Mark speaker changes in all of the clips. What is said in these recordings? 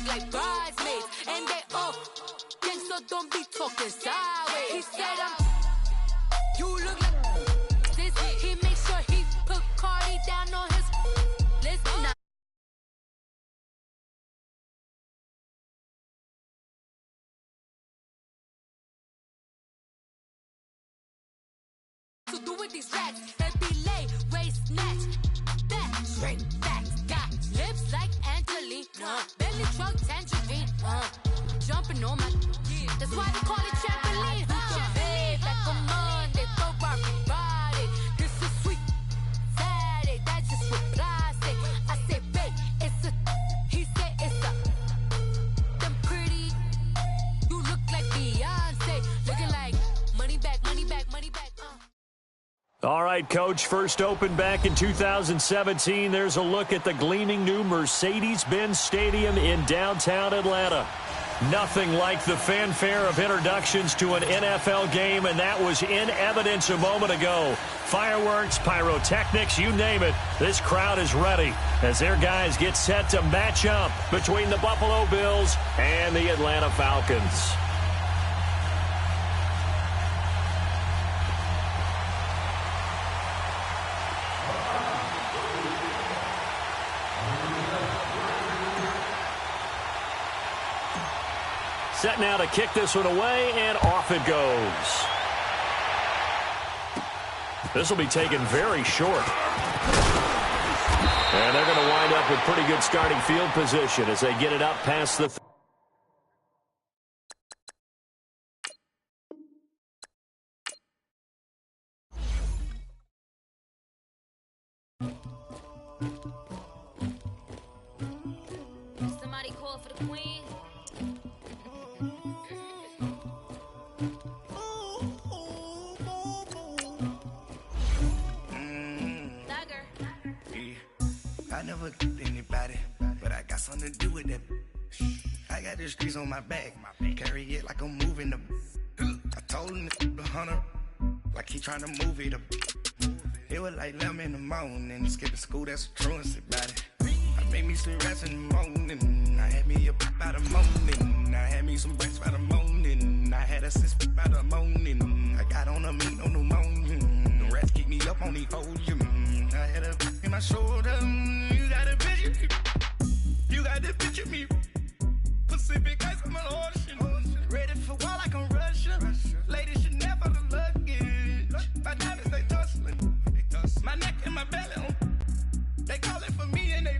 Speaker 1: like bridesmaids. And they all think so, don't be talking sideways. He said, you look like this. He makes sure he put Cardi down on his list. Nah. To do with these rats, they be late, waist snatch, back, straight facts, got lips like Angelina, belly truck tangerine, jumping on my, that's why they call it trampoline, babe, like a Monday, Ferrari Friday, this is sweet, Saturday, that's just what plastic, I say, babe, it's a, he said it's a, them pretty, you look like Beyonce, looking like money back, money back, money back,
Speaker 2: All right, Coach, first opened back in 2017. There's a look at the gleaming new Mercedes-Benz Stadium in downtown Atlanta. Nothing like the fanfare of introductions to an NFL game, and that was in evidence a moment ago. Fireworks, pyrotechnics, you name it. This crowd is ready as their guys get set to match up between the Buffalo Bills and the Atlanta Falcons. Set now to kick this one away, and off it goes. This will be taken very short. And they're going to wind up with pretty good starting field position as they get it up past the...
Speaker 1: Somebody call for the queen.
Speaker 3: I never killed anybody, but I got something to do with that. I got the streets on my back, carry it like I'm moving the. I told him the hunter, like he trying to move it up. It was like 11 in the morning, skipping school, that's a truancy about it. I made me some rest in the morning, I had me a pop by the morning, I had me some breaks by the morning, I had a six by the morning, I got on a meat on the morning, the rats keep me up on the podium, I had a in my shoulder, you got a picture, you got the picture me, Pacific ice on my ocean, ready for war like I'm Russia, ladies should never the luggage, my diamonds they tussling, my neck and my belly, they call it for me and they,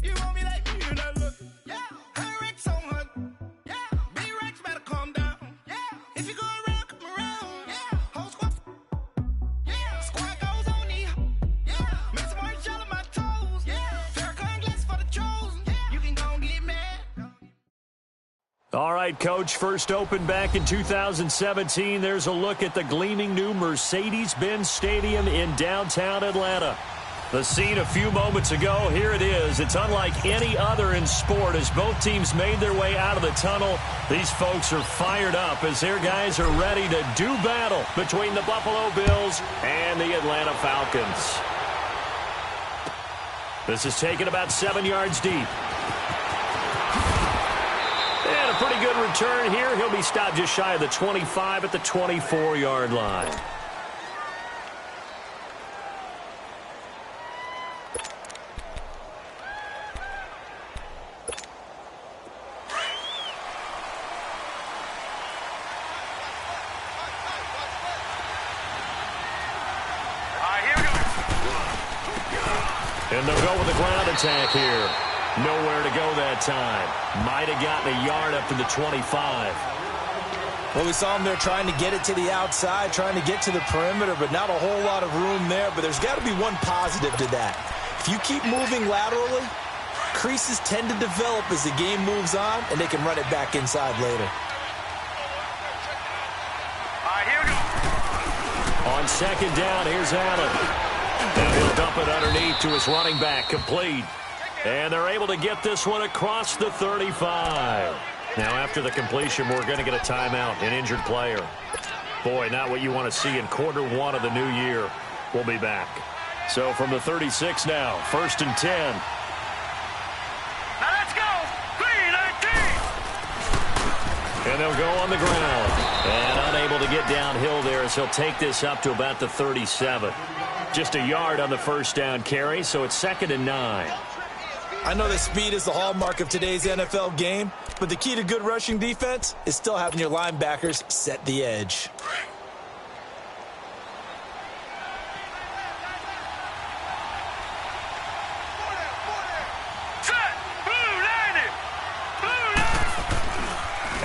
Speaker 3: you want me like me and I look, yeah, her Rex on her, yeah, B-Rex better calm down, yeah, if you go around, come around, yeah, whole squad, yeah, squad goes on the, yeah, make some orange gel on my toes, yeah, Farrakhan glass for the chosen, yeah, you can go and get mad.
Speaker 2: All right, Coach, first opened back in 2017. There's a look at the gleaming new Mercedes-Benz Stadium in downtown Atlanta. The scene a few moments ago, here it is. It's unlike any other in sport as both teams made their way out of the tunnel. These folks are fired up as their guys are ready to do battle between the Buffalo Bills and the Atlanta Falcons. This is taken about 7 yards deep. And a pretty good return here. He'll be stopped just shy of the 25 at the 24-yard line. And they'll go with the ground attack here. Nowhere to go that time. Might have gotten a yard up to the 25.
Speaker 4: Well, we saw him there trying to get it to the outside, trying to get to the perimeter, but not a whole lot of room there. But there's got to be one positive to that. If you keep moving laterally, creases tend to develop as the game moves on, and they can run it back inside later.
Speaker 3: Here we go.
Speaker 2: On second down, here's Allen. And he'll dump it underneath to his running back, complete. And they're able to get this one across the 35. Now, after the completion, we're going to get a timeout, an injured player. Boy, not what you want to see in quarter one of the new year. We'll be back. So from the 36 now, 1st and 10.
Speaker 3: Now let's go. 3 and
Speaker 2: And they'll go on the ground. And unable to get downhill there as he'll take this up to about the 37. Just a yard on the first down carry, so it's 2nd and 9.
Speaker 4: I know that speed is the hallmark of today's NFL game, but the key to good rushing defense is still having your linebackers set the edge.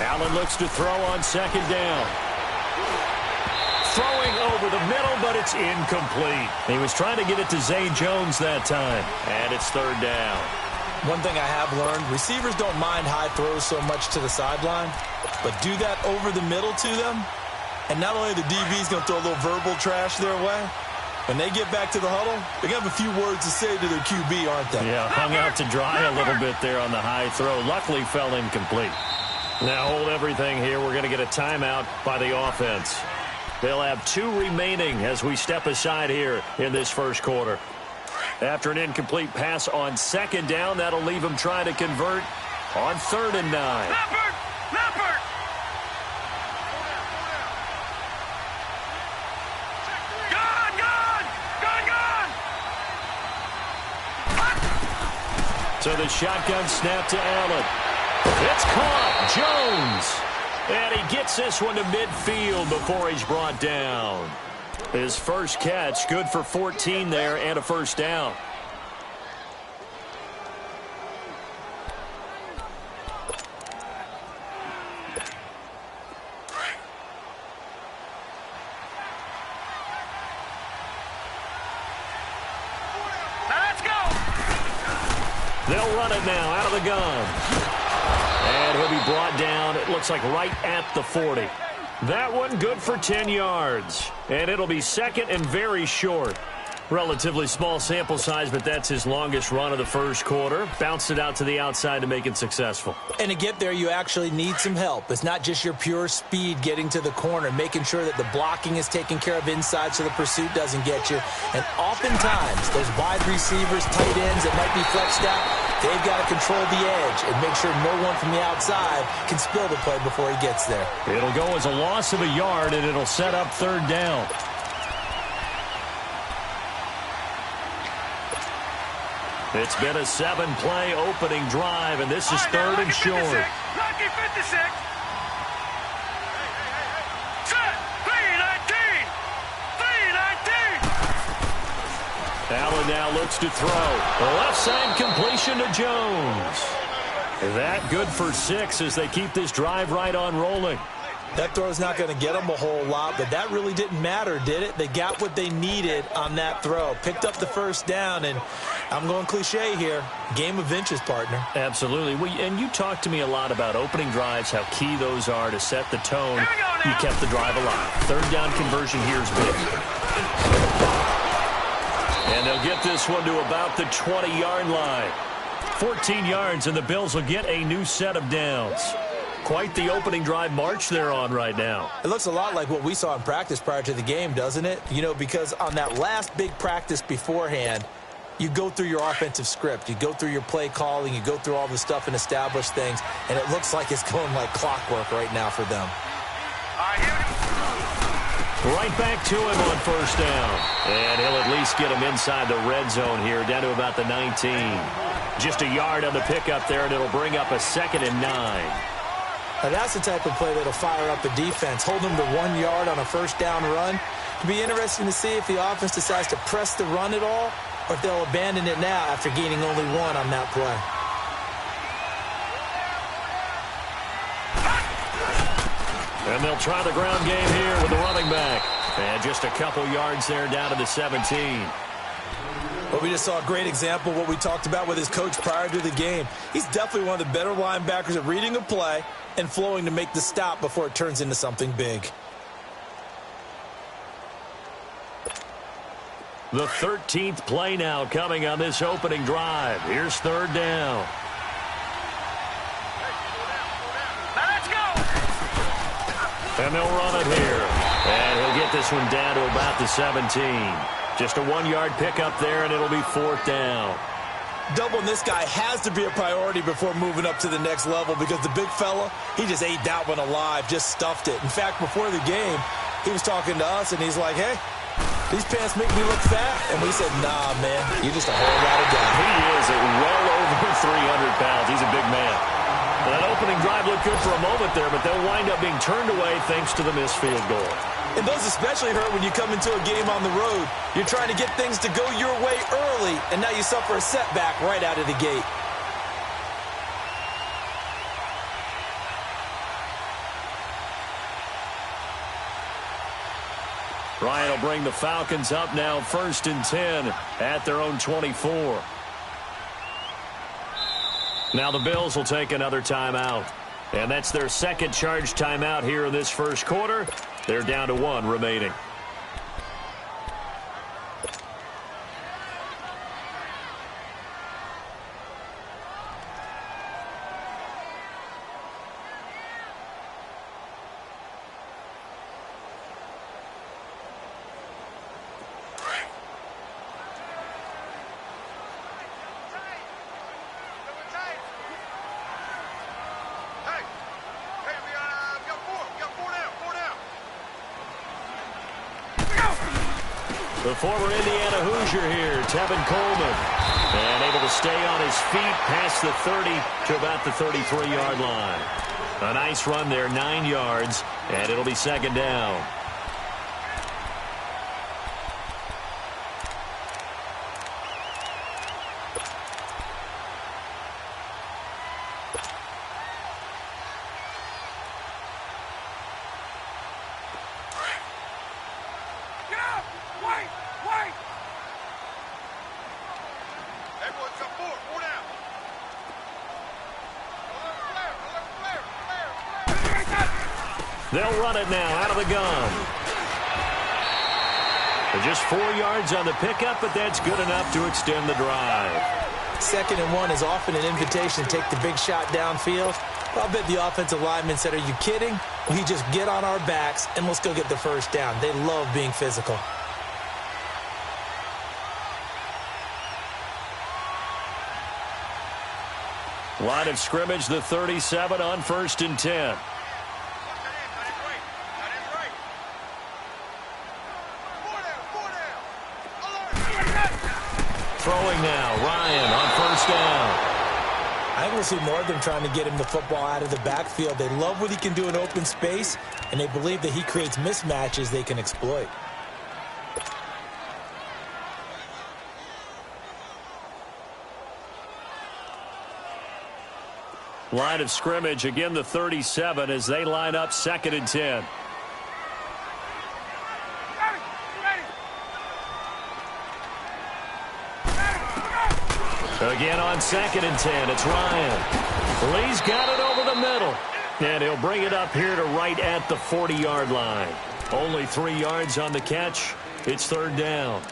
Speaker 2: Allen looks to throw on 2nd down. Throwing over the middle, but it's incomplete. He was trying to get it to Zay Jones that time, and it's 3rd down.
Speaker 4: One thing I have learned, receivers don't mind high throws so much to the sideline, but do that over the middle to them, and not only the DB's going to throw a little verbal trash their way, when they get back to the huddle, they're going to have a few words to say to their QB, aren't they?
Speaker 2: Yeah, hung out to dry a little bit there on the high throw. Luckily fell incomplete. Now hold everything here. We're going to get a timeout by the offense. They'll have 2 remaining as we step aside here in this first quarter. After an incomplete pass on 2nd down, that'll leave them trying to convert on 3rd and 9.
Speaker 5: Leopard! Gone!
Speaker 2: So the shotgun snap to Allen. It's caught. Jones. And he gets this one to midfield before he's brought down. His first catch, good for 14 there and a first down.
Speaker 5: Let's go!
Speaker 2: They'll run it now out of the gun. And he'll be brought down, it looks like right at the 40. That one good for 10 yards. And it'll be 2nd and very short. Relatively small sample size, but that's his longest run of the first quarter. Bounced it out to the outside to make it successful.
Speaker 4: And to get there, you actually need some help. It's not just your pure speed getting to the corner, making sure that the blocking is taken care of inside so the pursuit doesn't get you. And oftentimes, those wide receivers, tight ends that might be flexed out, they've got to control the edge and make sure no one from the outside can spill the play before he gets there.
Speaker 2: It'll go as a loss of a yard, and it'll set up 3rd down. It's been a 7-play opening drive, and this is 3rd and short.
Speaker 5: 56. Set. 319.
Speaker 2: Allen now looks to throw. The left side completion to Jones. That good for 6 as they keep this drive right on rolling.
Speaker 4: That throw's not going to get them a whole lot, but that really didn't matter, did it? They got what they needed on that throw. Picked up the first down, and I'm going cliche here. Game of inches, partner.
Speaker 2: Absolutely. And you talked to me a lot about opening drives, how key those are to set the tone. You kept the drive alive. 3rd down conversion here is big. And they'll get this one to about the 20-yard line. 14 yards, and the Bills will get a new set of downs. Quite the opening drive march they're on right now.
Speaker 4: It looks a lot like what we saw in practice prior to the game, doesn't it? You know, because on that last big practice beforehand, you go through your offensive script. You go through your play calling. You go through all the stuff and establish things. And it looks like it's going like clockwork right now for them.
Speaker 2: Right back to him on 1st down. And he'll at least get him inside the red zone here, down to about the 19. Just a yard on the pickup there, and it'll bring up a 2nd and 9.
Speaker 4: Now that's the type of play that'll fire up the defense. Hold them to 1 yard on a 1st down run. It'll be interesting to see if the offense decides to press the run at all, or if they'll abandon it now after gaining only 1 on that play.
Speaker 2: And they'll try the ground game here with the running back. And just a couple yards there down to the 17.
Speaker 4: Well, we just saw a great example of what we talked about with his coach prior to the game. He's definitely one of the better linebackers at reading a play and flowing to make the stop before it turns into something big.
Speaker 2: The 13th play now coming on this opening drive. Here's 3rd down.
Speaker 5: Let's go!
Speaker 2: And they'll run it here. And he'll get this one down to about the 17. Just a 1-yard pickup there, and it'll be 4th down.
Speaker 4: Doubling this guy has to be a priority before moving up to the next level because the big fella, he just ate that one alive, just stuffed it. In fact, before the game, he was talking to us, and he's like, hey, these pants make me look fat. And we said, nah, man, you're just a whole lot of guy.
Speaker 2: He is at well over 300 pounds. He's a big man. That opening drive looked good for a moment there, but they'll wind up being turned away thanks to the missed field goal.
Speaker 4: And those especially hurt when you come into a game on the road. You're trying to get things to go your way early, and now you suffer a setback right out of the gate.
Speaker 2: Ryan will bring the Falcons up now 1st and 10 at their own 24. Now the Bills will take another timeout. And that's their second charged timeout here in this first quarter. They're down to 1 remaining. The former Indiana Hoosier here, Tevin Coleman. And able to stay on his feet past the 30 to about the 33-yard line. A nice run there, 9 yards, and it'll be second down. They'll run it now out of the gun. They're just 4 yards on the pickup, but that's good enough to extend the drive.
Speaker 4: 2nd and 1 is often an invitation to take the big shot downfield. I'll bet the offensive lineman said, are you kidding? We just get on our backs and let's go get the first down. They love being physical.
Speaker 2: Line of scrimmage, the 37 on 1st and 10. Throwing now, Ryan on 1st down.
Speaker 4: I think we'll see more of them trying to get him the football out of the backfield. They love what he can do in open space, and they believe that he creates mismatches they can exploit.
Speaker 2: Line of scrimmage, again the 37 as they line up 2nd and 10. Again on 2nd and 10, it's Ryan. Lee's got it over the middle. And he'll bring it up here to right at the 40-yard line. Only 3 yards on the catch. It's 3rd down.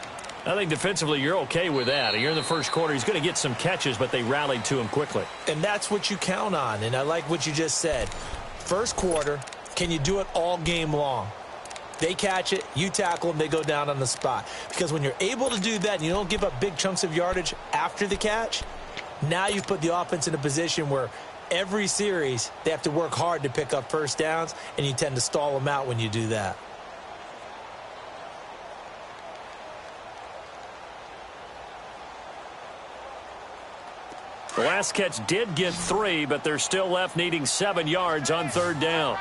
Speaker 2: I think defensively you're okay with that. You're in the first quarter. He's going to get some catches, but they rallied to him quickly.
Speaker 4: And that's what you count on, and I like what you just said. First quarter, can you do it all game long? They catch it, you tackle them, they go down on the spot. Because when you're able to do that and you don't give up big chunks of yardage after the catch, now you put the offense in a position where every series they have to work hard to pick up first downs, and you tend to stall them out when you do that.
Speaker 2: The last catch did get 3, but they're still left needing 7 yards on 3rd down.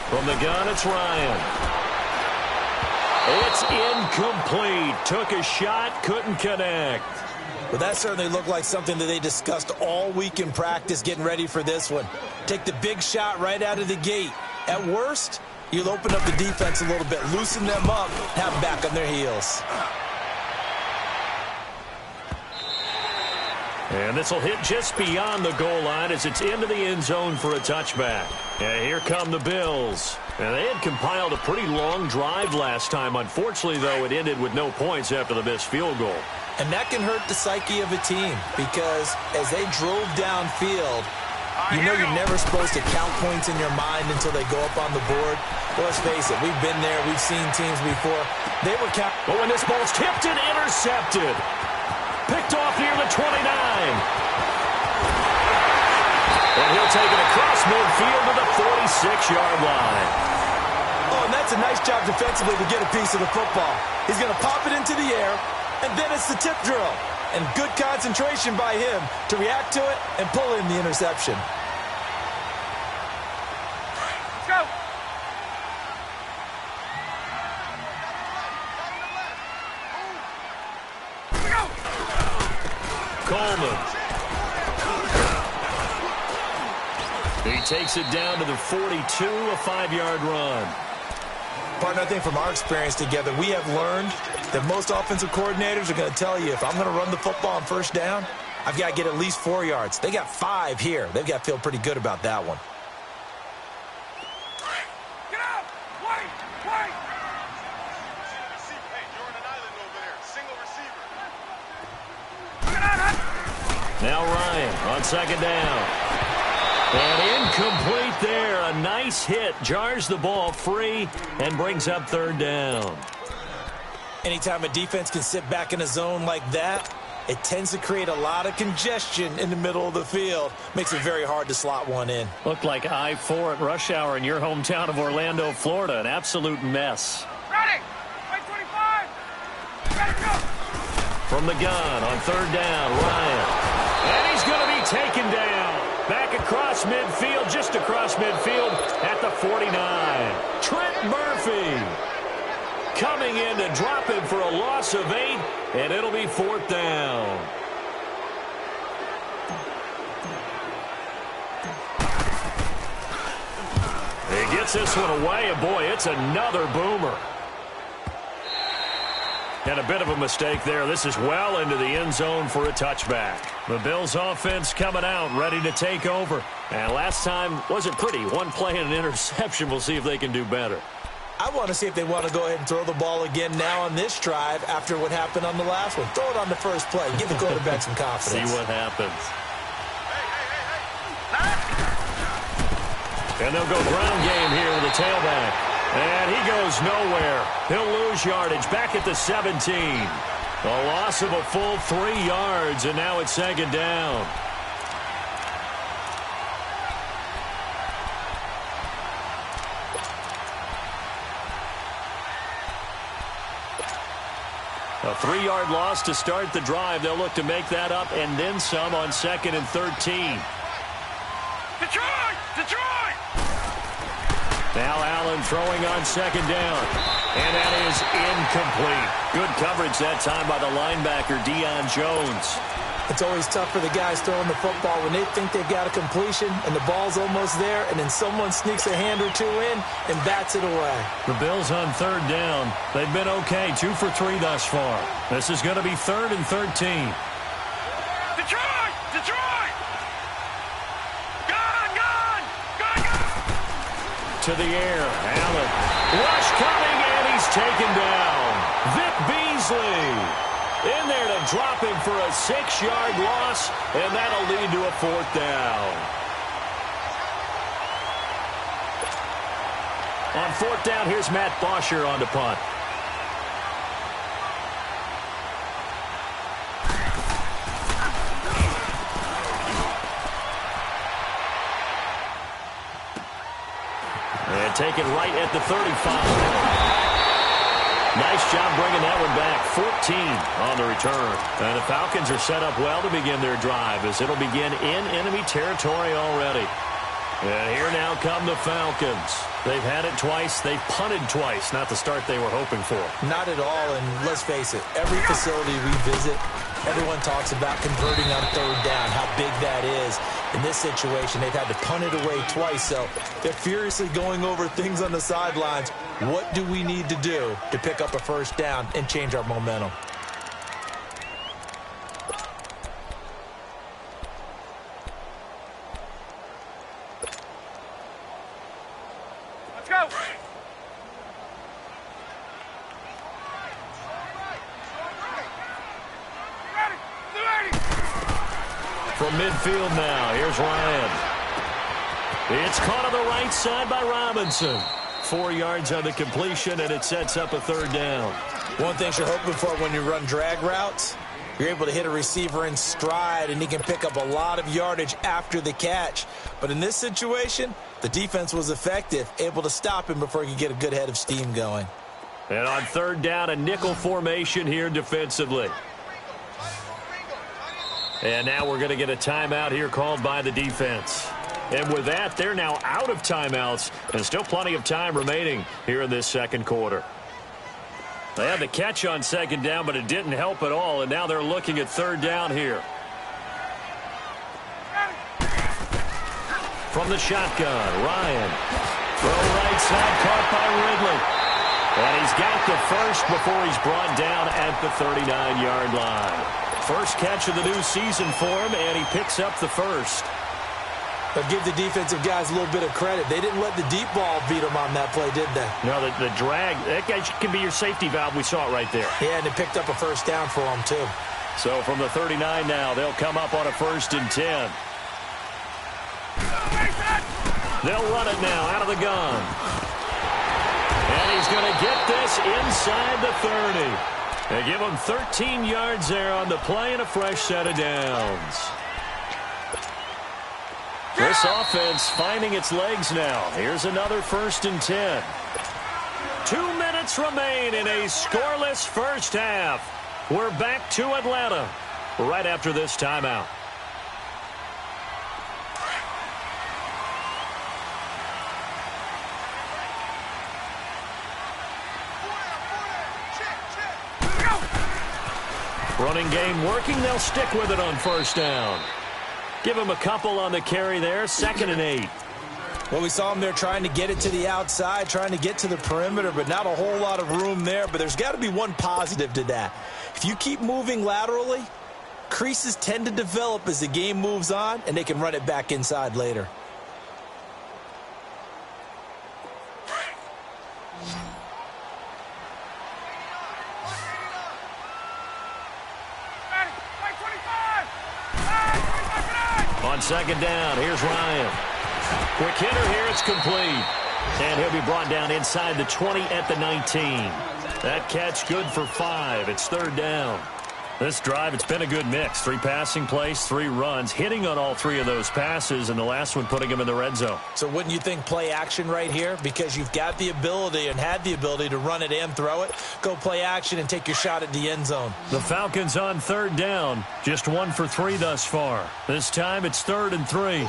Speaker 2: From the gun, it's Ryan. It's incomplete. Took a shot, couldn't connect.
Speaker 4: Well, that certainly looked like something that they discussed all week in practice getting ready for this one. Take the big shot right out of the gate. At worst, you'll open up the defense a little bit, loosen them up, have them back on their heels.
Speaker 2: And this will hit just beyond the goal line as it's into the end zone for a touchback. And here come the Bills. And they had compiled a pretty long drive last time. Unfortunately, though, it ended with no points after the missed field goal.
Speaker 4: And that can hurt the psyche of a team because as they drove downfield, you know you're never supposed to count points in your mind until they go up on the board. Well, let's face it, we've been there, we've seen teams before. They were
Speaker 2: but when this ball's tipped and intercepted. Picked off near the 29. And he'll take it across midfield to the 46-yard line.
Speaker 4: Oh, and that's a nice job defensively to get a piece of the football. He's going to pop it into the air, and then it's the tip drill. And good concentration by him to react to it and pull in the interception.
Speaker 5: Go!
Speaker 2: Coleman. He takes it down to the 42, a 5-yard run.
Speaker 4: Partner, I think from our experience together, we have learned that most offensive coordinators are going to tell you, if I'm going to run the football on first down, I've got to get at least 4 yards. They got 5 here. They've got to feel pretty good about that one.
Speaker 5: Get out! Wait! Wait!
Speaker 6: Hey, you're on an island over there. Single receiver.
Speaker 2: Now Ryan on second down. And incomplete there. A nice hit. Jars the ball free and brings up third down.
Speaker 4: Anytime a defense can sit back in a zone like that, it tends to create a lot of congestion in the middle of the field. Makes it very hard to slot one in.
Speaker 2: Looked like I-4 at rush hour in your hometown of Orlando, Florida. An absolute mess.
Speaker 5: Ready! Wait, 25! Ready, go!
Speaker 2: From the gun on third down, Ryan. And he's going to be taken down. Back across midfield, just across midfield at the 49. Trent Murphy coming in to drop him for a loss of 8, and it'll be fourth down. He gets this one away, and boy, it's another boomer. And a bit of a mistake there. This is well into the end zone for a touchback. The Bills offense coming out, ready to take over. And last time wasn't pretty. One play and an interception. We'll see if they can do better.
Speaker 4: I want to see if they want to go ahead and throw the ball again now on this drive after what happened on the last one. Throw it on the first play. Give the quarterback some confidence.
Speaker 2: See what happens. And they'll go ground game here with a tailback. And he goes nowhere. He'll lose yardage back at the 17. A loss of a full 3 yards, and now it's second down. A 3-yard loss to start the drive. They'll look to make that up and then some on 2nd and 13.
Speaker 5: Detroit! Detroit!
Speaker 2: Now Allen throwing on second down. And that is incomplete. Good coverage that time by the linebacker, Deion Jones.
Speaker 4: It's always tough for the guys throwing the football when they think they've got a completion and the ball's almost there, and then someone sneaks a hand or two in and bats it away.
Speaker 2: The Bills on third down. They've been okay, 2 for 3 thus far. This is going to be 3rd and 13.
Speaker 5: Detroit! Detroit! Gone! Gone! Gone! Gone!
Speaker 2: To the air, Allen. Rush coming, and he's taken down. Vic Beasley in there to drop him for a 6-yard loss, and that'll lead to a 4th down. On 4th down, here's Matt Bosher on to punt. And taken right at the 35. Nice job bringing that one back. 14 on the return. And the Falcons are set up well to begin their drive as it'll begin in enemy territory already. And here now come the Falcons. They've had it twice. They've punted twice. Not the start they were hoping for.
Speaker 4: Not at all, and let's face it, every facility we visit, everyone talks about converting on third down, how big that is. In this situation, they've had to punt it away twice, so they're furiously going over things on the sidelines. What do we need to do to pick up a first down and change our momentum?
Speaker 5: Let's go!
Speaker 2: From midfield now, here's Ryan. It's caught on the right side by Robinson. 4 yards on the completion, and it sets up a 3rd down.
Speaker 4: One thing you're hoping for when you run drag routes, you're able to hit a receiver in stride, and he can pick up a lot of yardage after the catch. But in this situation, the defense was effective, able to stop him before he could get a good head of steam going.
Speaker 2: And on 3rd down, a nickel formation here defensively. And now we're going to get a timeout here called by the defense. And with that, they're now out of timeouts, and still plenty of time remaining here in this 2nd quarter. They had the catch on 2nd down, but it didn't help at all, and now they're looking at 3rd down here. From the shotgun, Ryan. Throw right side, caught by Ridley. And he's got the first before he's brought down at the 39-yard line. First catch of the new season for him, and he picks up the first.
Speaker 4: But give the defensive guys a little bit of credit. They didn't let the deep ball beat them on that play, did they?
Speaker 2: No, the drag, that guy can be your safety valve. We saw it right there.
Speaker 4: Yeah, and it picked up a first down for them, too.
Speaker 2: So from the 39 now, they'll come up on a 1st and 10. They'll run it now out of the gun. And he's going to get this inside the 30. They give him 13 yards there on the play and a fresh set of downs. This offense finding its legs now. Here's another 1st and 10. 2 minutes remain in a scoreless first half. We're back to Atlanta right after this timeout. Running game working. They'll stick with it on 1st down. Give him a couple on the carry there. 2nd and 8.
Speaker 4: Well, we saw him there trying to get it to the outside, trying to get to the perimeter, but not a whole lot of room there. But there's got to be one positive to that. If you keep moving laterally, creases tend to develop as the game moves on, and they can run it back inside later.
Speaker 2: On 2nd down, here's Ryan. Quick hitter here, it's complete. And he'll be brought down inside the 20 at the 19. That catch good for 5. It's 3rd down. This drive, it's been a good mix. 3 passing plays, 3 runs, hitting on all 3 of those passes, and the last one putting him in the red zone.
Speaker 4: So wouldn't you think play action right here? Because you've got the ability and had the ability to run it and throw it. Go play action and take your shot at the end zone.
Speaker 2: The Falcons on 3rd down. Just 1 for 3 thus far. This time it's 3rd and 3.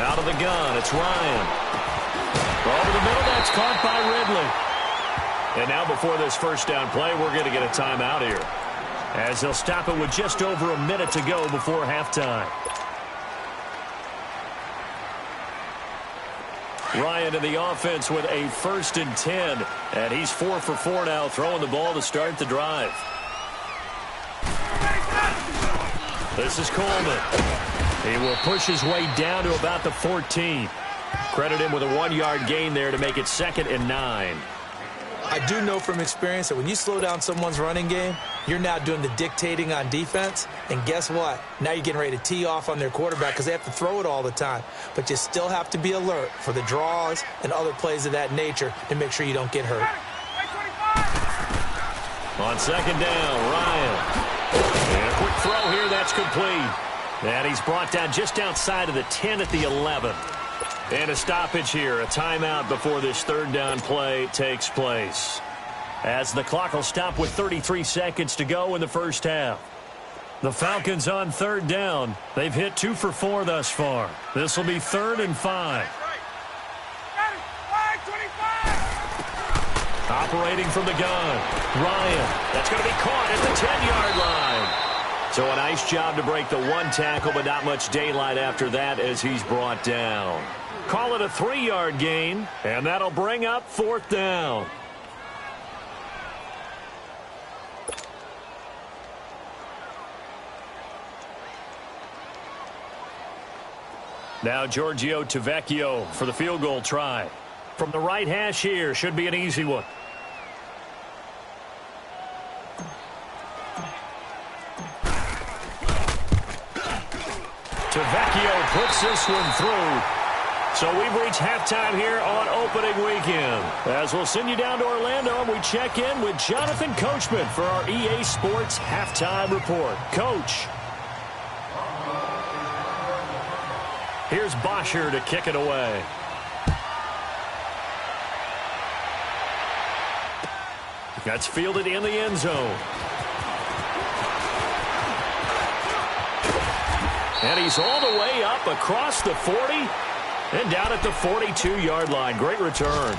Speaker 2: Out of the gun, it's Ryan. Over the middle, that's caught by Ridley. And now before this 1st down play, we're going to get a timeout here, as they'll stop it with just over a minute to go before halftime. Ryan in the offense with a 1st and 10, and he's 4 for 4 now, throwing the ball to start the drive. This is Coleman. He will push his way down to about the 14. Credit him with a 1-yard gain there to make it 2nd and 9.
Speaker 4: I do know from experience that when you slow down someone's running game, you're now doing the dictating on defense. And guess what? Now you're getting ready to tee off on their quarterback because they have to throw it all the time. But you still have to be alert for the draws and other plays of that nature to make sure you don't get hurt.
Speaker 2: On 2nd down, Ryan. And a quick throw here, that's complete. And he's brought down just outside of the 10 at the 11. And a stoppage here, a timeout before this 3rd down play takes place, as the clock will stop with 33 seconds to go in the first half. The Falcons on 3rd down. They've hit 2 for 4 thus far. This will be 3rd and 5. Operating from the gun, Ryan. That's going to be caught at the 10-yard line. So a nice job to break the 1 tackle, but not much daylight after that as he's brought down. Call it a 3-yard gain, and that'll bring up 4th down. Now Giorgio Tavecchio for the field goal try. From the right hash here, should be an easy one. Tavecchio puts this one through. So we've reached halftime here on opening weekend. As we'll send you down to Orlando, and we check in with Jonathan Coachman for our EA Sports Halftime Report. Coach. Here's Bosher to kick it away. That's fielded in the end zone. And he's all the way up across the 40 and down at the 42-yard line. Great return.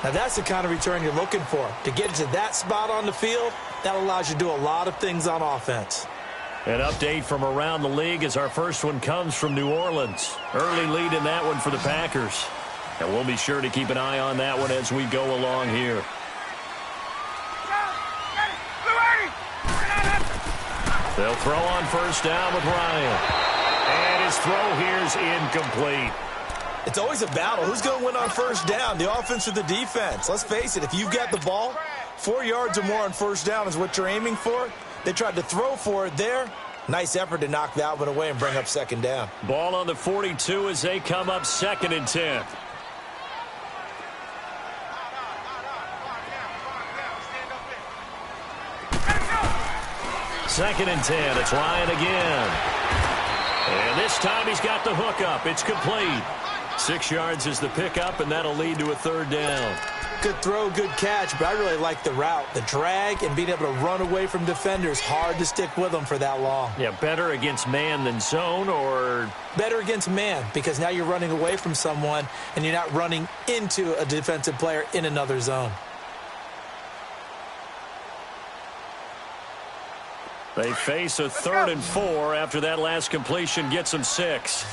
Speaker 4: Now that's the kind of return you're looking for. To get to that spot on the field, that allows you to do a lot of things on offense.
Speaker 2: An update from around the league as our first one comes from New Orleans. Early lead in that one for the Packers. And we'll be sure to keep an eye on that one as we go along here. They'll throw on first down with Ryan. And his throw here's incomplete.
Speaker 4: It's always a battle. Who's going to win on first down, the offense or the defense? Let's face it, if you've got the ball, 4 yards or more on first down is what you're aiming for. They tried to throw for it there. Nice effort to knock that one away and bring up second down.
Speaker 2: Ball on the 42 as they come up 2nd and 10. Second and 10. It's Ryan again. And this time he's got the hook up. It's complete. 6 yards is the pickup, and that'll lead to a third down.
Speaker 4: Good throw, good catch, but I really like the route. The drag and being able to run away from defenders, hard to stick with them for that long.
Speaker 2: Yeah, better against man than zone, or?
Speaker 4: Better against man, because now you're running away from someone and you're not running into a defensive player in another zone.
Speaker 2: They face a 3rd and 4 after that last completion gets them 6.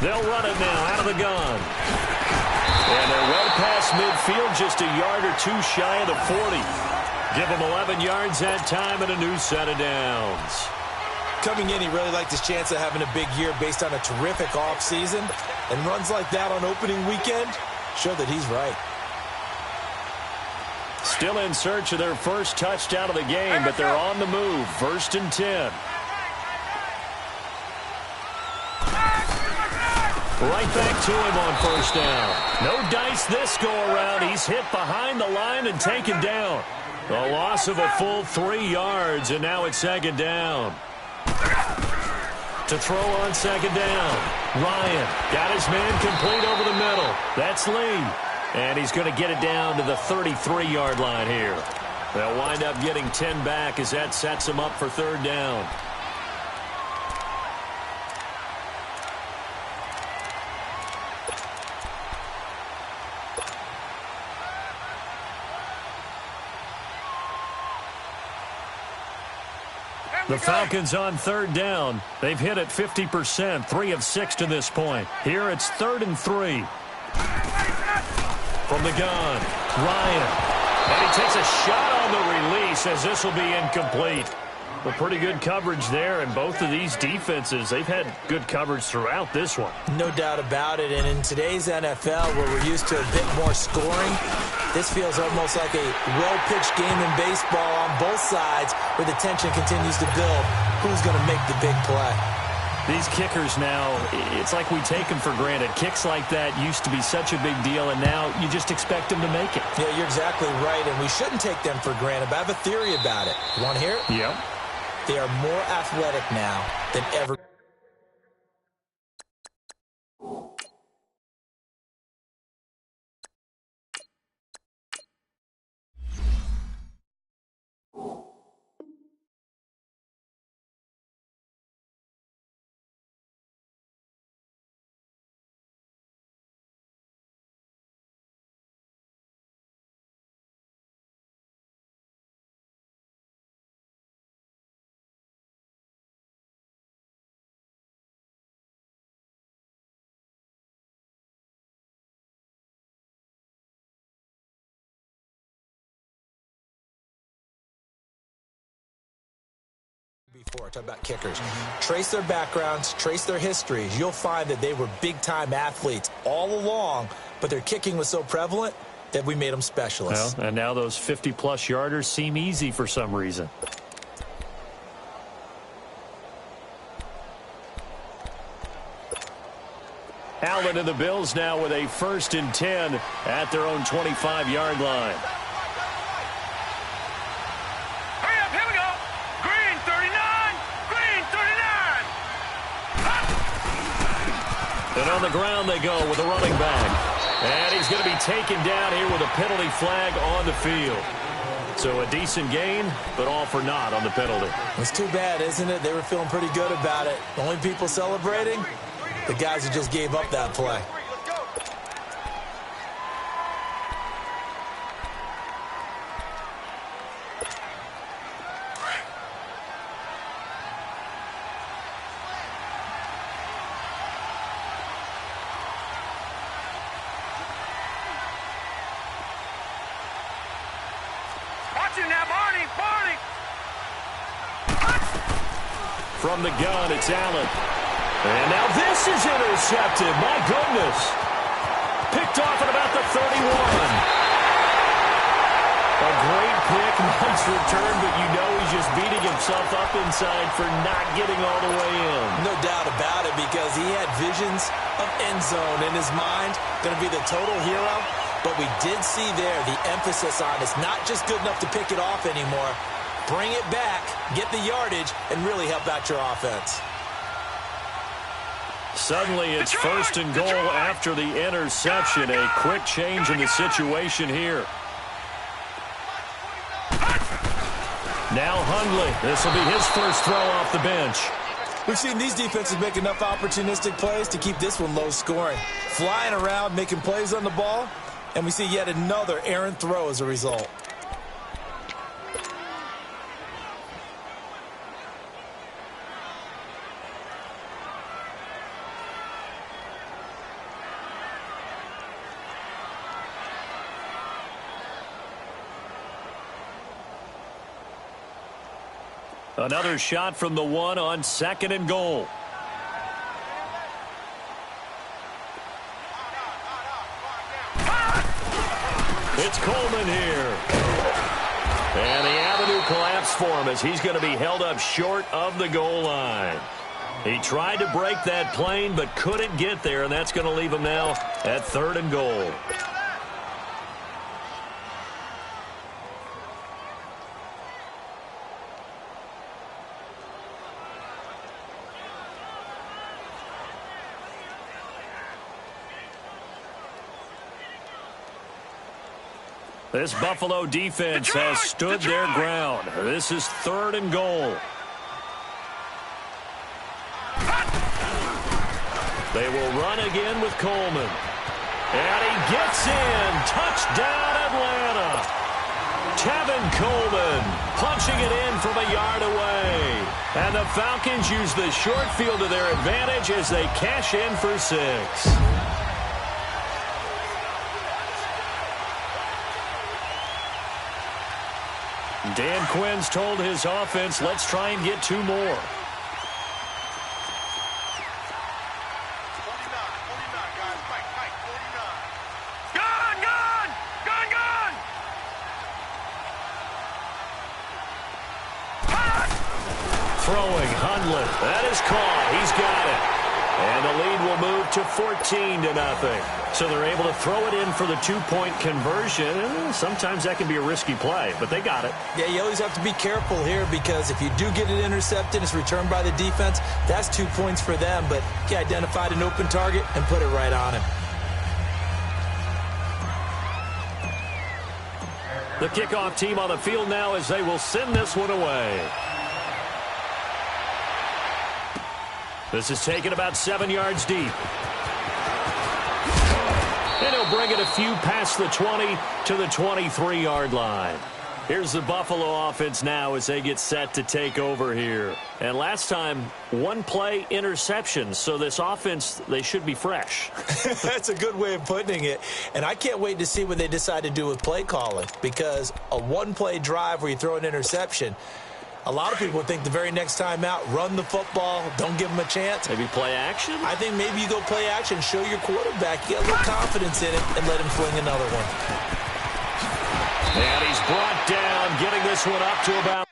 Speaker 2: They'll run it now out of the gun. And they're well past midfield, just a yard or two shy of the 40. Give them 11 yards that time and a new set of downs.
Speaker 4: Coming in, he really liked his chance of having a big year based on a terrific offseason. And runs like that on opening weekend show that he's right.
Speaker 2: Still in search of their first touchdown of the game, but they're on the move. 1st and 10. Right back to him on first down. No dice this go-around. He's hit behind the line and taken down. A loss of a full 3 yards, and now it's 2nd down. To throw on 2nd down. Ryan got his man complete over the middle. That's Lee. And he's going to get it down to the 33-yard line here. They'll wind up getting 10 back as that sets him up for 3rd down. The Falcons on 3rd down. They've hit it 50%, 3 of 6 to this point. Here it's 3rd and 3. From the gun, Ryan. And he takes a shot on the release as this will be incomplete. Well, pretty good coverage there, and both of these defenses, they've had good coverage throughout this one.
Speaker 4: No doubt about it, and in today's NFL, where we're used to a bit more scoring, this feels almost like a well-pitched game in baseball on both sides, where the tension continues to build. Who's going to make the big play?
Speaker 2: These kickers now, it's like we take them for granted. Kicks like that used to be such a big deal, and now you just expect them to make it.
Speaker 4: Yeah, you're exactly right, and we shouldn't take them for granted, but I have a theory about it. You want to hear it?
Speaker 2: Yep.
Speaker 4: They are more athletic now than ever. Before, talk about kickers. Trace their backgrounds, trace their histories. You'll find that they were big-time athletes all along, but their kicking was so prevalent that we made them specialists.
Speaker 2: Well, and now those 50-plus yarders seem easy for some reason. Allen and the Bills now with a 1st and 10 at their own 25-yard line.
Speaker 5: Hurry up, here we go. Green 39, green 39.
Speaker 2: And on the ground they go with a running back. And he's going to be taken down here with a penalty flag on the field. So a decent gain, but all for naught on the penalty.
Speaker 4: It's too bad, isn't it? They were feeling pretty good about it. The only people celebrating, the guys who just gave up that play.
Speaker 5: Now, Barney, Barney.
Speaker 2: From the gun, it's Allen. And now this is intercepted. My goodness. Picked off at about the 31. A great pick, nice return, but you know he's just beating himself up inside for not getting all the way in.
Speaker 4: No doubt about it, because he had visions of end zone in his mind. Going to be the total hero. But we did see there the emphasis on it's not just good enough to pick it off anymore. Bring it back, get the yardage, and really help out your offense.
Speaker 2: Suddenly it's 1st and goal after the interception. A quick change in the situation here. Now Hundley. This will be his first throw off the bench.
Speaker 4: We've seen these defenses make enough opportunistic plays to keep this one low scoring. Flying around, making plays on the ball. And we see yet another errant throw as a result.
Speaker 2: Another shot from the 1 on 2nd and goal. It's Coleman here. And the avenue collapsed for him as he's going to be held up short of the goal line. He tried to break that plane but couldn't get there, and that's going to leave him now at 3rd and goal. This Buffalo defense has stood their ground. This is 3rd and goal. They will run again with Coleman. And he gets in. Touchdown, Atlanta. Tevin Coleman punching it in from a yard away. And the Falcons use the short field to their advantage as they cash in for 6. Dan Quinn's told his offense, let's try and get 2 more.
Speaker 6: 49, guys. Mike, 49.
Speaker 5: Gun, gun, gun, gun.
Speaker 2: Throwing, Hundley. That is caught. He's got it. And the lead will move to 14-0. So they're able to throw it in for the 2-point conversion. Sometimes that can be a risky play, but they got it.
Speaker 4: Yeah, you always have to be careful here, because if you do get it intercepted, it's returned by the defense, that's 2 points for them. But he identified an open target and put it right on him.
Speaker 2: The kickoff team on the field now as they will send this one away. This is taken about 7 yards deep. And he'll bring it a few past the 20 to the 23-yard line. Here's the Buffalo offense now as they get set to take over here. And last time, 1 play interception. So this offense, they should be fresh.
Speaker 4: That's a good way of putting it. And I can't wait to see what they decide to do with play calling, because a 1-play drive where you throw an interception, A lot of people think the very next time out, run the football, don't give him a chance.
Speaker 2: Maybe play action?
Speaker 4: I think maybe you go play action, show your quarterback, you get a little confidence in it, and let him fling another one.
Speaker 2: And he's brought down, getting this one up to about...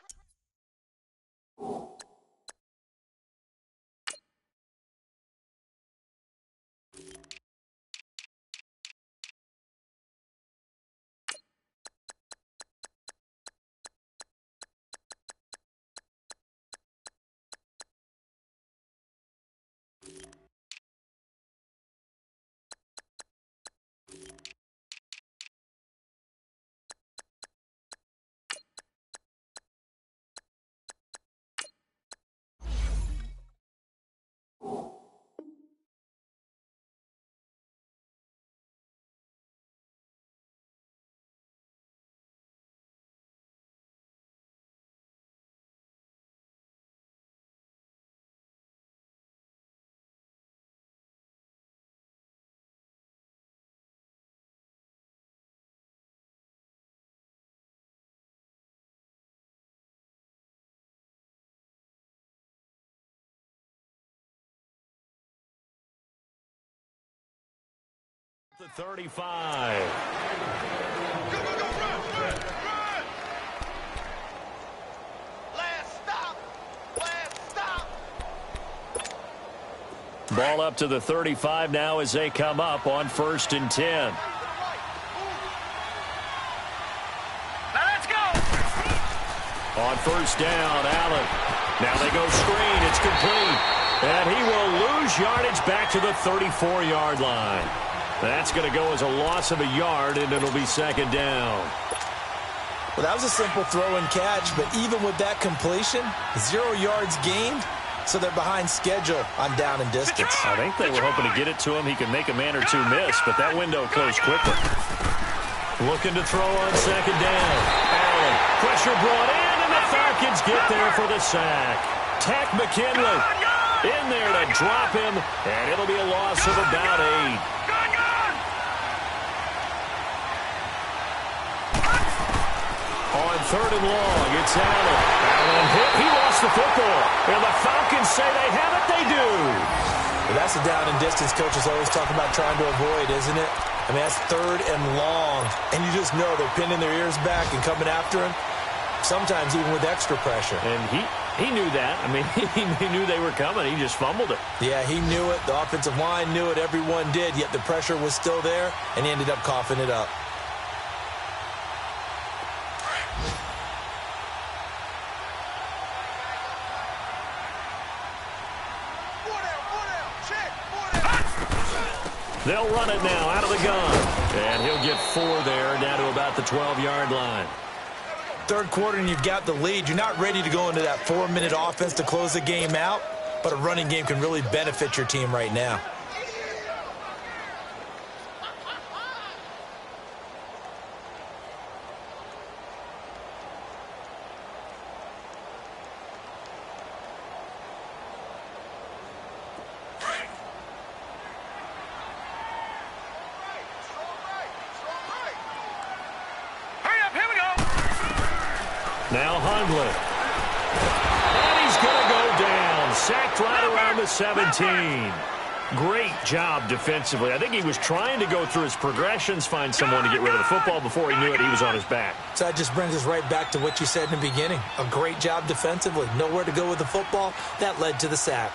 Speaker 2: The 35.
Speaker 6: Go, run, run! Last stop!
Speaker 2: Ball up to the 35 now as they come up on 1st and 10.
Speaker 5: Now let's go.
Speaker 2: On 1st down, Allen. Now they go screen. It's complete. And he will lose yardage back to the 34-yard line. That's going to go as a loss of a yard, and it'll be 2nd down.
Speaker 4: Well, that was a simple throw and catch, but even with that completion, 0 yards gained, so they're behind schedule on down and distance.
Speaker 2: I think they were hoping to get it to him. He could make a man or two miss, but that window closed quickly. Looking to throw on 2nd down. Allen, pressure brought in, and the Falcons get there for the sack. Tack McKinley in there to drop him, and it'll be a loss of about 8. On 3rd and long, it's Allen. Allen hit. He lost the football. And the Falcons say they have it. They do.
Speaker 4: Well, that's the down and distance coaches always talk about trying to avoid, isn't it? I mean, that's 3rd and long. And you just know they're pinning their ears back and coming after him, sometimes even with extra pressure.
Speaker 2: And he knew that. I mean, he knew they were coming. He just fumbled it.
Speaker 4: Yeah, he knew it. The offensive line knew it. Everyone did. Yet the pressure was still there, and he ended up coughing it up.
Speaker 2: They'll run it now out of the gun. And he'll get 4 there, down to about the 12-yard line.
Speaker 4: 3rd quarter, and you've got the lead. You're not ready to go into that 4-minute offense to close the game out, but a running game can really benefit your team right now.
Speaker 2: Now Hundley. And he's going to go down. Sacked right around the 17. Great job defensively. I think he was trying to go through his progressions, find someone to get rid of the football. Before he knew it, he was on his back.
Speaker 4: So that just brings us right back to what you said in the beginning. A great job defensively. Nowhere to go with the football. That led to the sack.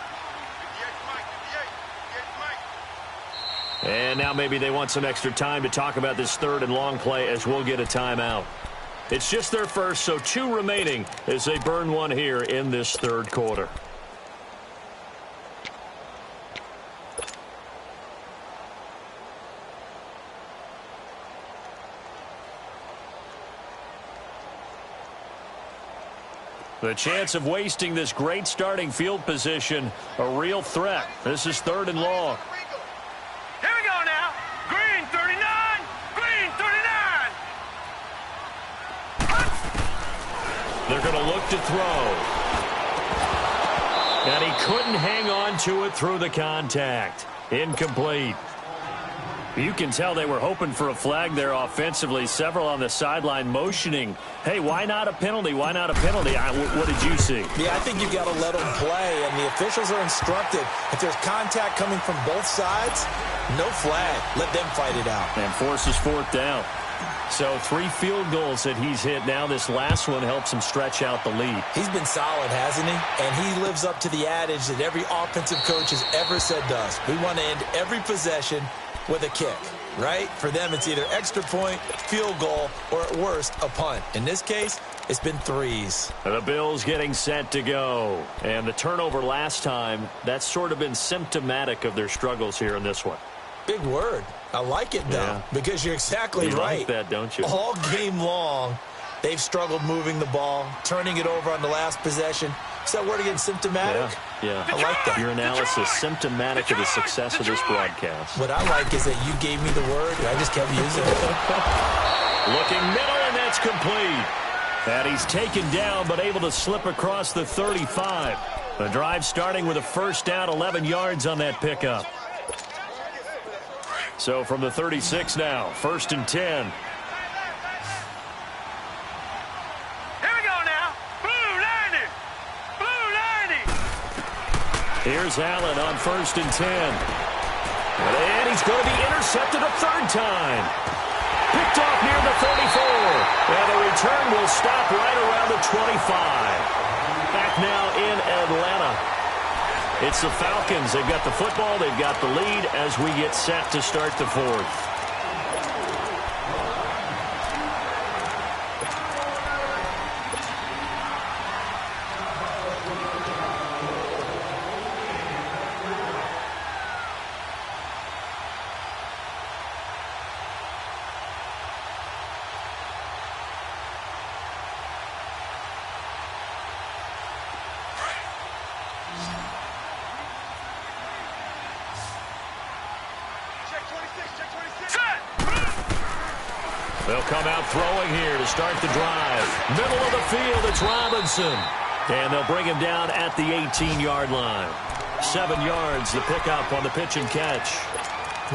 Speaker 2: And now maybe they want some extra time to talk about this 3rd and long play as we'll get a timeout. It's just their first, so 2 remaining as they burn one here in this 3rd quarter. The chance of wasting this great starting field position, a real threat. This is 3rd and long.
Speaker 5: Here we go now. Green 39. Green 39.
Speaker 2: They're going to look to throw. And he couldn't hang on to it through the contact. Incomplete. You can tell they were hoping for a flag there offensively. Several on the sideline motioning, hey, why not a penalty? Why not a penalty? What did you see?
Speaker 4: Yeah, I think you've got to let them play, and the officials are instructed. If there's contact coming from both sides, no flag. Let them fight it out.
Speaker 2: And forces fourth down. So 3 field goals that he's hit now. This last one helps him stretch out the lead.
Speaker 4: He's been solid, hasn't he? And he lives up to the adage that every offensive coach has ever said to us. We want to end every possession with a kick, right? For them, it's either extra point, field goal, or at worst, a punt. In this case, it's been 3s.
Speaker 2: The Bills getting set to go. And the turnover last time, that's sort of been symptomatic of their struggles here in this one.
Speaker 4: Big word. I like it, though, because you're exactly right.
Speaker 2: You like that, don't you?
Speaker 4: All game long, they've struggled moving the ball, turning it over on the last possession. Is that word again, symptomatic?
Speaker 2: Yeah.
Speaker 4: I like that.
Speaker 2: Your analysis, symptomatic of the success of this broadcast.
Speaker 4: What I like is that you gave me the word, and I just kept using it.
Speaker 2: Looking middle, and that's complete. And he's taken down, but able to slip across the 35. The drive starting with a first down, 11 yards on that pickup. So from the 36 now, 1st and 10.
Speaker 5: Here we go now. Blue 90. Blue 90.
Speaker 2: Here's Allen on 1st and 10. And he's going to be intercepted a 3rd time. Picked off near the 34. And the return will stop right around the 25. Back now in Atlanta. It's the Falcons. They've got the football. They've got the lead as we get set to start the 4th. They'll come out throwing here to start the drive. Middle of the field, it's Robinson. And they'll bring him down at the 18-yard line. 7 yards, the pickup on the pitch and catch.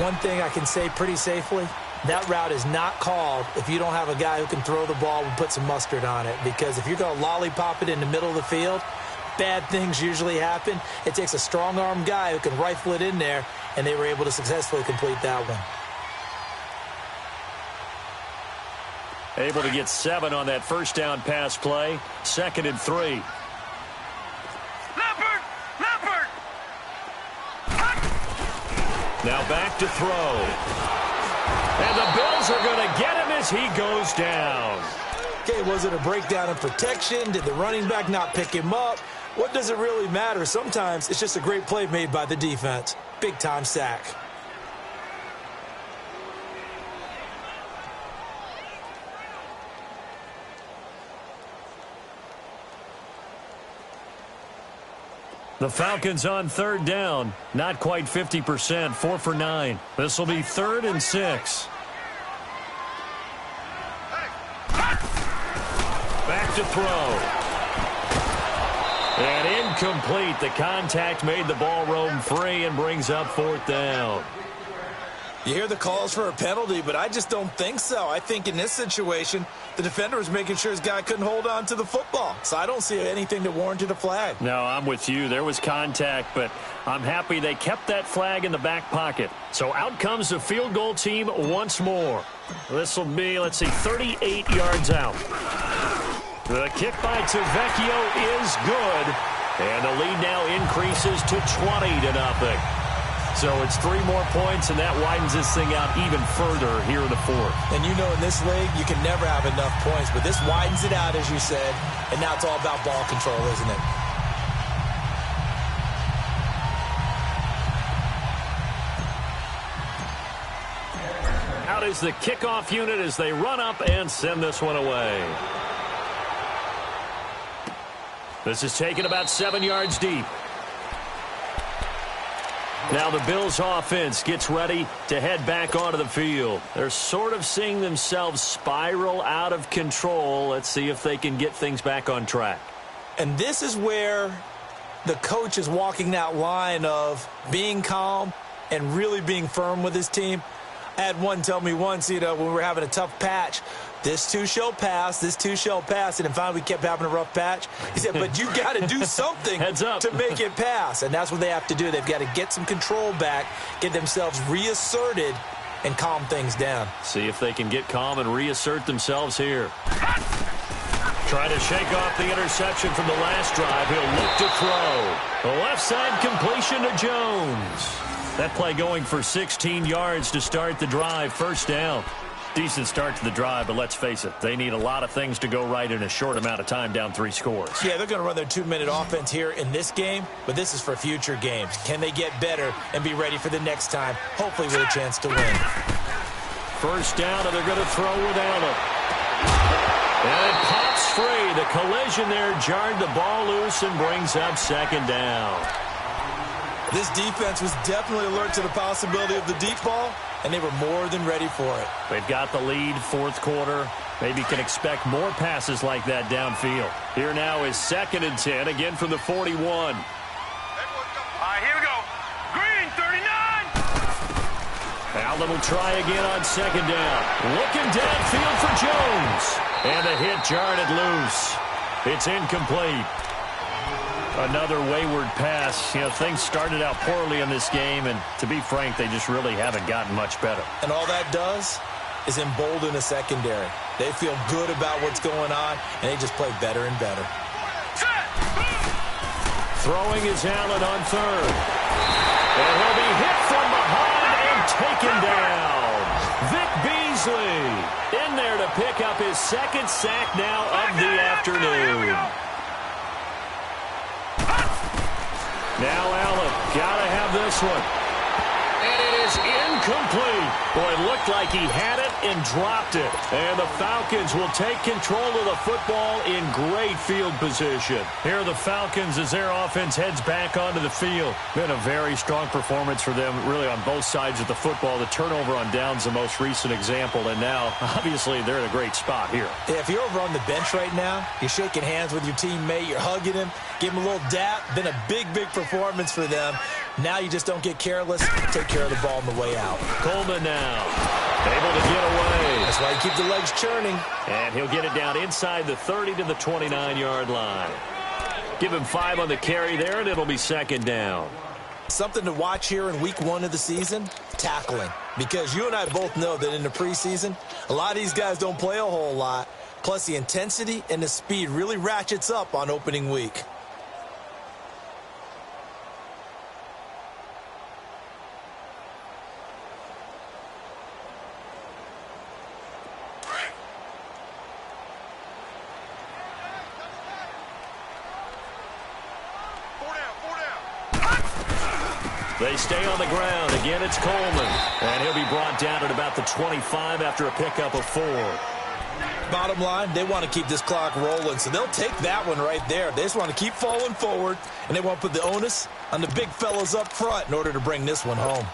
Speaker 4: One thing I can say pretty safely, that route is not called if you don't have a guy who can throw the ball and put some mustard on it. Because if you're going to lollipop it in the middle of the field, bad things usually happen. It takes a strong-arm guy who can rifle it in there, and they were able to successfully complete that one.
Speaker 2: Able to get 7 on that first down pass play. 2nd and 3.
Speaker 5: Leopard! Leopard!
Speaker 2: Now back to throw. And the Bills are going to get him as he goes down.
Speaker 4: Okay, was it a breakdown in protection? Did the running back not pick him up? What does it really matter? Sometimes it's just a great play made by the defense. Big-time sack.
Speaker 2: The Falcons on 3rd down. Not quite 50%. 4 for 9. This will be 3rd and 6. Back to throw. And incomplete. The contact made the ball roam free and brings up 4th down.
Speaker 4: You hear the calls for a penalty, but I just don't think so. I think in this situation, the defender was making sure his guy couldn't hold on to the football. So I don't see anything that warranted a flag.
Speaker 2: No, I'm with you. There was contact, but I'm happy they kept that flag in the back pocket. So out comes the field goal team once more. This will be, let's see, 38 yards out. The kick by Tavecchio is good. And the lead now increases to 20-0. So it's 3 more points, and that widens this thing out even further here in the 4th.
Speaker 4: And you know in this league, you can never have enough points, but this widens it out, as you said, and now it's all about ball control, isn't it?
Speaker 2: Out is the kickoff unit as they run up and send this one away. This is taken about 7 yards deep. Now the Bills offense gets ready to head back onto the field. They're sort of seeing themselves spiral out of control. Let's see if they can get things back on track.
Speaker 4: And this is where the coach is walking that line of being calm and really being firm with his team. I had one tell me once, when we were having a tough patch, this too shall pass, this too shall pass, and then finally we kept having a rough patch. He said, but you got to do something to make it pass, and that's what they have to do. They've got to get some control back, get themselves reasserted, and calm things down.
Speaker 2: See if they can get calm and reassert themselves here. Trying to shake off the interception from the last drive. He'll look to throw. The left side completion to Jones. That play going for 16 yards to start the drive. First down. Decent start to the drive, but let's face it, they need a lot of things to go right in a short amount of time, down 3 scores. Yeah, they're going to run their 2-minute offense here in this game, but this is for future games. Can they get better and be ready for the next time, hopefully with a chance to win? First down, and they're going to throw without him. And it pops free. The collision there jarred the ball loose and brings up second down. This defense was definitely alert to the possibility of the deep ball, and they were more than ready for it. They've got the lead, fourth quarter. Maybe can expect more passes like that downfield. Here now is 2nd and 10, again from the 41.
Speaker 5: All right, here we go. Green, 39.
Speaker 2: Allen will try again on 2nd down. Looking downfield for Jones. And the hit jarred it loose. It's incomplete. Another wayward pass. Things started out poorly in this game, and to be frank, they just really haven't gotten much better. And all that does is embolden the secondary. They feel good about what's going on, and they just play better and better. Throwing is Allen on 3rd. And he'll be hit from behind and taken down. Vic Beasley in there to pick up his 2nd sack now of the afternoon. Now Allen, got to have this one. And it is incomplete. Boy, it looked like he had it and dropped it. And the Falcons will take control of the football in great field position. Here are the Falcons as their offense heads back onto the field. Been a very strong performance for them, really on both sides of the football. The turnover on downs, the most recent example. And now, obviously, they're in a great spot here. Yeah, if you're over on the bench right now, you're shaking hands with your teammate, you're hugging him, give him a little dap. Been a big, big performance for them. Now you just don't get careless. Take care of the ball on the way out. Coleman now able to get away. That's why you keep the legs churning. And he'll get it down inside the 30 to the 29-yard line. Give him 5 on the carry there, and it'll be 2nd down. Something to watch here in week 1 of the season, tackling. Because you and I both know that in the preseason, a lot of these guys don't play a whole lot. Plus the intensity and the speed really ratchets up on opening week. They stay on the ground. Again, it's Coleman. And he'll be brought down at about the 25 after a pickup of 4. Bottom line, they want to keep this clock rolling, so they'll take that one right there. They just want to keep falling forward, and they want to put the onus on the big fellas up front in order to bring this one home.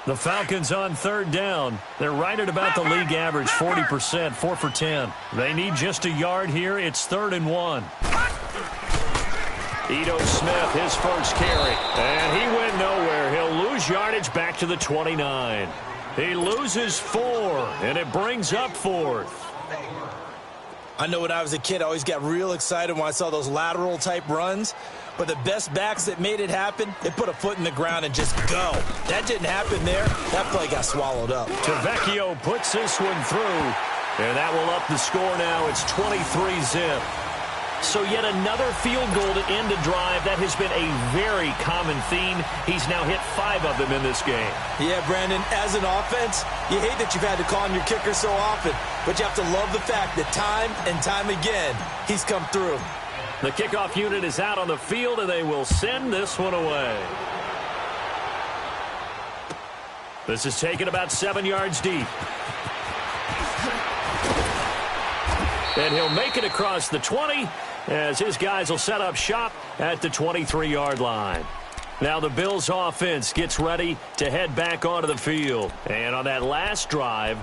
Speaker 2: The Falcons on 3rd down. They're right at about the league average, 40%, 4 for 10. They need just a yard here. It's 3rd and 1. Ito Smith, his first carry. And he went nowhere. He'll lose yardage back to the 29. He loses 4, and it brings up 4th. I know when I was a kid, I always got real excited when I saw those lateral-type runs. But the best backs that made it happen, they put a foot in the ground and just go. That didn't happen there. That play got swallowed up. Tavecchio puts this one through, and that will up the score now. It's 23-zip. So yet another field goal to end a drive. That has been a very common theme. He's now hit 5 of them in this game. Yeah, Brandon, as an offense, you hate that you've had to call on your kicker so often, but you have to love the fact that time and time again, he's come through. The kickoff unit is out on the field, and they will send this one away. This is taken about 7 yards deep. And he'll make it across the 20 as his guys will set up shop at the 23-yard line. Now the Bills offense gets ready to head back onto the field. And on that last drive,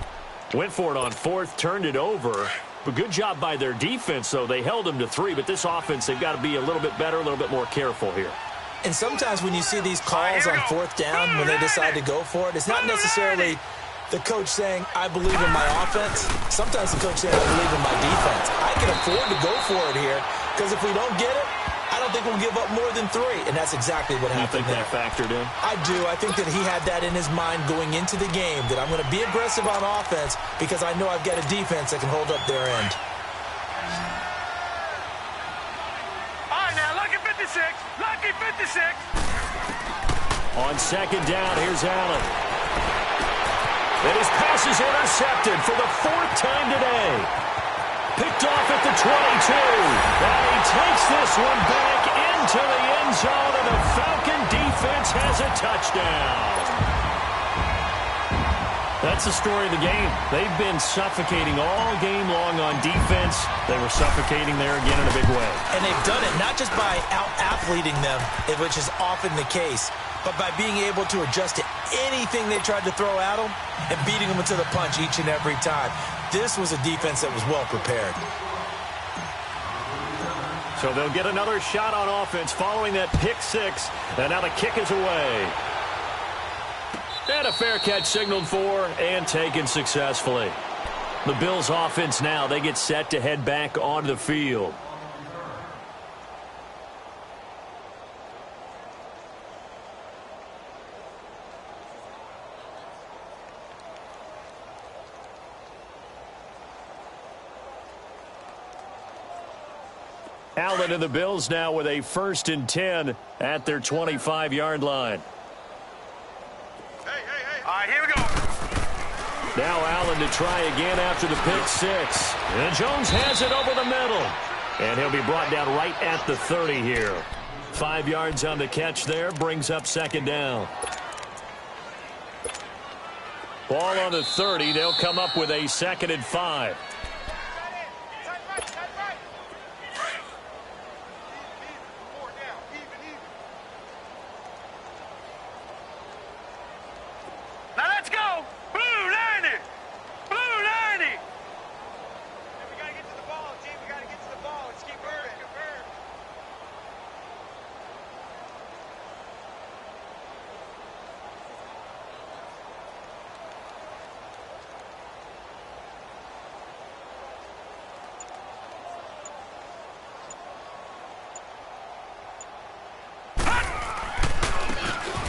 Speaker 2: went for it on fourth, turned it over. But good job by their defense, though. They held them to 3, but this offense, they've got to be a little bit better, a little bit more careful here.
Speaker 4: And sometimes when you see these calls on fourth down, when they decide to go for it, it's not necessarily the coach saying, I believe in my offense. Sometimes the coach saying, I believe in my defense. I can afford to go for it here, because if we don't get it, I don't think we'll give up more than 3, and that's exactly what happened there.
Speaker 2: You think that factored in?
Speaker 4: I do. I think that he had that in his mind going into the game, that I'm going to be aggressive on offense because I know I've got a defense that can hold up their end.
Speaker 5: All right, now, lucky 56. Lucky 56.
Speaker 2: On second down, here's Allen. And his pass is intercepted for the 4th time today. Picked off at the 22. And he takes this one back into the end zone, and the Falcon defense has a touchdown. That's the story of the game. They've been suffocating all game long on defense. They were suffocating there again in a big way.
Speaker 4: And they've done it not just by out-athleting them, which is often the case, but by being able to adjust to anything they tried to throw at them and beating them into the punch each and every time. This was a defense that was well prepared.
Speaker 2: So they'll get another shot on offense following that pick 6, and now the kick is away. And a fair catch signaled for and taken successfully. The Bills offense now, they get set to head back onto the field. Allen and the Bills now with a 1st and 10 at their 25-yard line.
Speaker 5: All right, here we go.
Speaker 2: Now Allen to try again after the pick 6. And Jones has it over the middle. And he'll be brought down right at the 30 here. 5 yards on the catch there, brings up 2nd down. Ball on the 30. They'll come up with a 2nd and 5.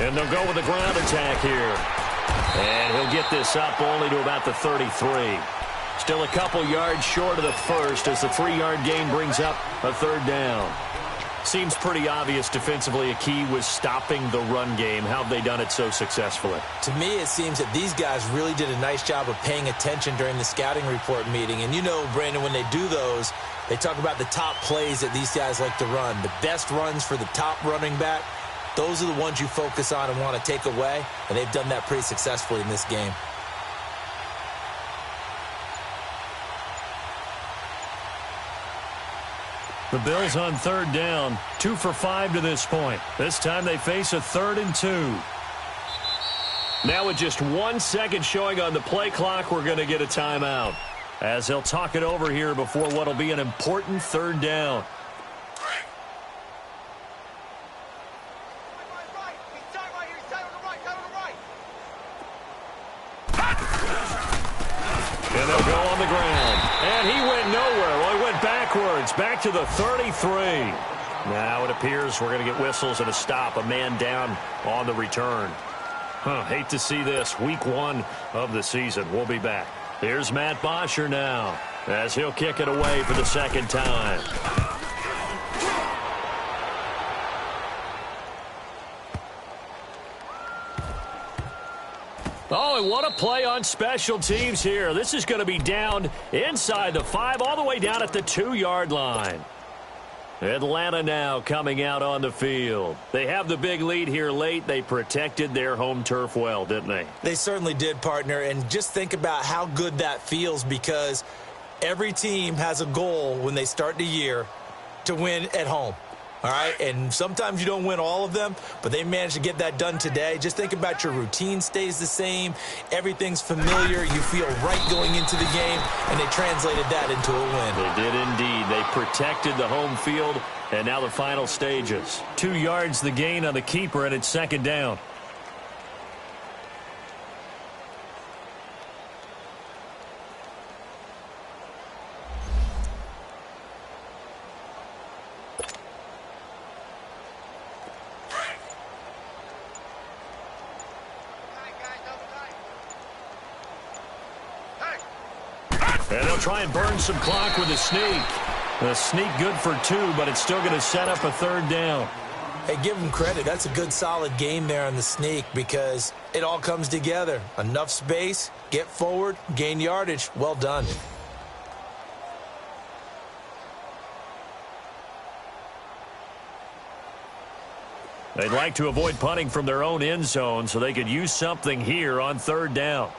Speaker 2: And they'll go with the ground attack here. And he'll get this up only to about the 33. Still a couple yards short of the first as the 3-yard gain brings up a 3rd down. Seems pretty obvious defensively a key was stopping the run game. How have they done it so successfully?
Speaker 4: To me, it seems that these guys really did a nice job of paying attention during the scouting report meeting. And you know, Brandon, when they do those, they talk about the top plays that these guys like to run. The best runs for the top running back. Those are the ones you focus on and want to take away, and they've done that pretty successfully in this game.
Speaker 2: The Bills on 3rd down, 2 for 5 to this point. This time they face a 3rd and 2. Now with just 1 second showing on the play clock, we're going to get a timeout, as they'll talk it over here before what will be an important 3rd down. And they'll go on the ground. And he went nowhere. Well, he went backwards, back to the 33. Now it appears we're going to get whistles and a stop. A man down on the return. Hate to see this. Week 1 of the season. We'll be back. Here's Matt Bosher now, as he'll kick it away for the 2nd time. Oh, and what a play on special teams here. This is going to be down inside the 5, all the way down at the 2-yard line. Atlanta now coming out on the field. They have the big lead here late. They protected their home turf well, didn't they?
Speaker 4: They certainly did, partner. And just think about how good that feels, because every team has a goal when they start the year to win at home. All right, and sometimes you don't win all of them, but they managed to get that done today. Just think about your routine stays the same. Everything's familiar. You feel right going into the game, and they translated that into a win.
Speaker 2: They did indeed. They protected the home field, and now the final stages. 2 yards the gain on the keeper, and it's second down. And they'll try and burn some clock with a sneak. The sneak good for 2, but it's still going to set up a third down.
Speaker 4: Hey, give them credit. That's a good, solid game there on the sneak because it all comes together. Enough space, get forward, gain yardage. Well done.
Speaker 2: They'd like to avoid punting from their own end zone so they could use something here on third down.